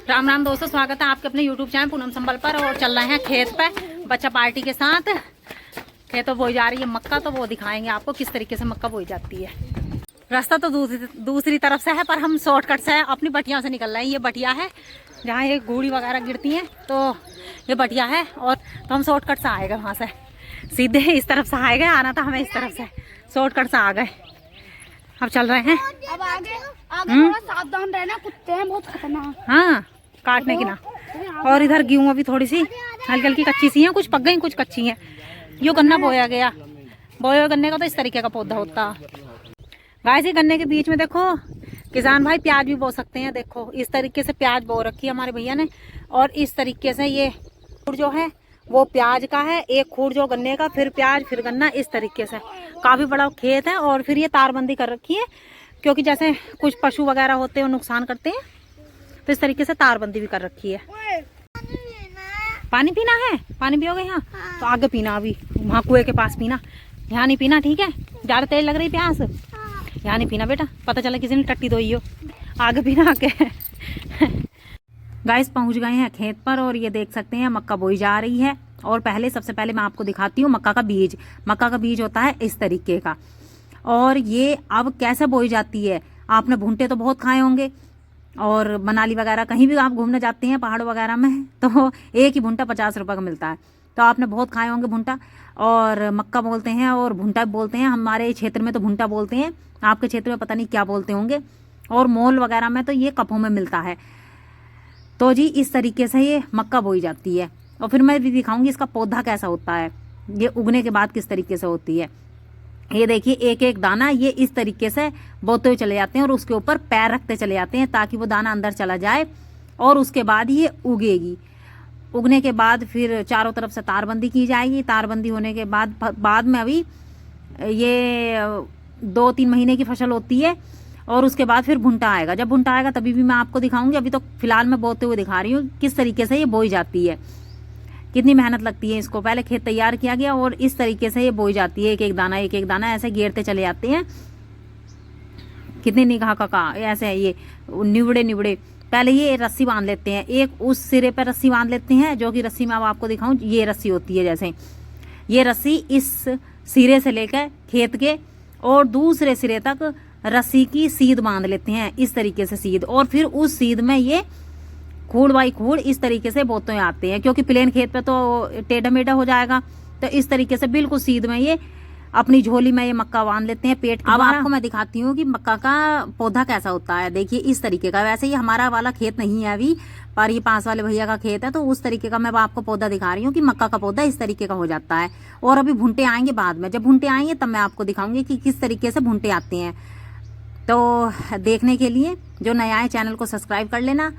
राम राम दोस्तों, स्वागत है आपके अपने YouTube चैनल पूनम संबल पर। और चल रहे हैं खेत पे बच्चा पार्टी के साथ। खेतों बोई जा रही है मक्का, तो वो दिखाएंगे आपको किस तरीके से मक्का बोई जाती है। रास्ता तो दूसरी तरफ से है, पर हम शॉर्टकट से अपनी बटिया से निकल रहे हैं। ये बटिया है जहाँ ये घूड़ी वगैरह गिरती हैं, तो ये बटिया है। और तो हम शॉर्टकट से आए गए, वहाँ से सीधे इस तरफ से आए गए। आना था हमें इस तरफ से, शॉर्टकट से आ गए। अब चल रहे हैं। अब आगे थोड़ा सावधान रहना, कुत्ते हैं बहुत खतरनाक। हाँ, काटने की ना। और इधर गेहूं अभी थोड़ी सी हल्की हल्की कच्ची सी हैं, कुछ पक गई कुछ कच्ची हैं। यो गन्ना बोया गया, बोए हुए गन्ने का तो इस तरीके का पौधा होता है। गाय से गन्ने के बीच में देखो किसान भाई प्याज भी बो सकते हैं। देखो इस तरीके से प्याज बो रखी है हमारे भैया ने। और इस तरीके से ये खूड़ जो है वो प्याज का है, एक खूड़ जो गन्ने का, फिर प्याज फिर गन्ना, इस तरीके से काफी बड़ा खेत है। और फिर ये तारबंदी कर रखी है, क्योंकि जैसे कुछ पशु वगैरह होते हैं वो नुकसान करते हैं, तो इस तरीके से तारबंदी भी कर रखी है। पानी पीना है, पानी पियोगे यहाँ तो आगे पीना, अभी वहाँ कुएं के पास पीना, यहाँ नहीं पीना, ठीक है। ज्यादा तेज लग रही प्यास, यहाँ नहीं पीना बेटा, पता चला किसी ने टट्टी धोई हो, आगे पीना आगे। गाइस पहुंच गए हैं खेत पर और ये देख सकते हैं मक्का बोई जा रही है। और सबसे पहले मैं आपको दिखाती हूँ मक्का का बीज। मक्का का बीज होता है इस तरीके का। और ये अब कैसे बोई जाती है, आपने भुंटे तो बहुत खाए होंगे, और मनाली वगैरह कहीं भी आप घूमने जाते हैं पहाड़ वगैरह में, तो एक ही भुंटा 50 रुपये का मिलता है। तो आपने बहुत खाए होंगे भुंटा। और मक्का बोलते हैं और भुंटा बोलते हैं, हमारे क्षेत्र में तो भुंटा बोलते हैं, आपके क्षेत्र में पता नहीं क्या बोलते होंगे। और मॉल वगैरह में तो ये कपों में मिलता है। तो जी इस तरीके से ये मक्का बोई जाती है। और फिर मैं भी दिखाऊंगी इसका पौधा कैसा होता है, ये उगने के बाद किस तरीके से होती है। ये देखिए एक एक दाना ये इस तरीके से बोते हुए चले जाते हैं और उसके ऊपर पैर रखते चले जाते हैं ताकि वो दाना अंदर चला जाए। और उसके बाद ये उगेगी। उगने के बाद फिर चारों तरफ से तारबंदी की जाएगी। तारबंदी होने के बाद में अभी ये 2-3 महीने की फसल होती है। और उसके बाद फिर भुंटा आएगा। जब भुंटा आएगा तभी भी मैं आपको दिखाऊंगी। अभी तो फिलहाल मैं बोते हुए दिखा रही हूँ किस तरीके से ये बोई जाती है, कितनी मेहनत लगती है इसको। पहले खेत तैयार किया गया और इस तरीके से ये बोई जाती है। एक एक दाना ऐसे घेरते चले जाते हैं। कितनी निगाह का ऐसे ये निवड़े पहले ये रस्सी बांध लेते हैं, एक उस सिरे पर रस्सी बांध लेते हैं, जो कि रस्सी मैं अब आपको दिखाऊं, ये रस्सी होती है। जैसे ये रस्सी इस सिरे से लेकर खेत के और दूसरे सिरे तक रस्सी की सीध बांध लेते हैं, इस तरीके से सीध। और फिर उस सीध में ये खूड़ बाई खूड़ इस तरीके से बोते आते हैं, क्योंकि प्लेन खेत पे तो टेढ़ा मेढ़ा हो जाएगा। तो इस तरीके से बिल्कुल सीध में ये अपनी झोली में ये मक्का बांध लेते हैं पेट। अब आपको मैं दिखाती हूँ कि मक्का का पौधा कैसा होता है। देखिए इस तरीके का। वैसे ये हमारा वाला खेत नहीं है अभी, पर ये पास वाले भैया का खेत है, तो उस तरीके का मैं आपको पौधा दिखा रही हूँ कि मक्का का पौधा इस तरीके का हो जाता है। और अभी भुंटे आएंगे बाद में, जब भुंटे आएंगे तब मैं आपको दिखाऊंगी कि किस तरीके से भुंटे आते हैं। तो देखने के लिए जो नया है चैनल को सब्सक्राइब कर लेना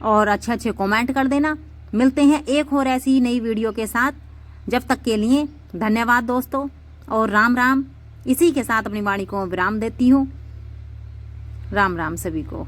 और अच्छे कमेंट कर देना। मिलते हैं एक और ऐसी नई वीडियो के साथ। जब तक के लिए धन्यवाद दोस्तों, और राम राम। इसी के साथ अपनी वाणी को विराम देती हूँ। राम राम सभी को।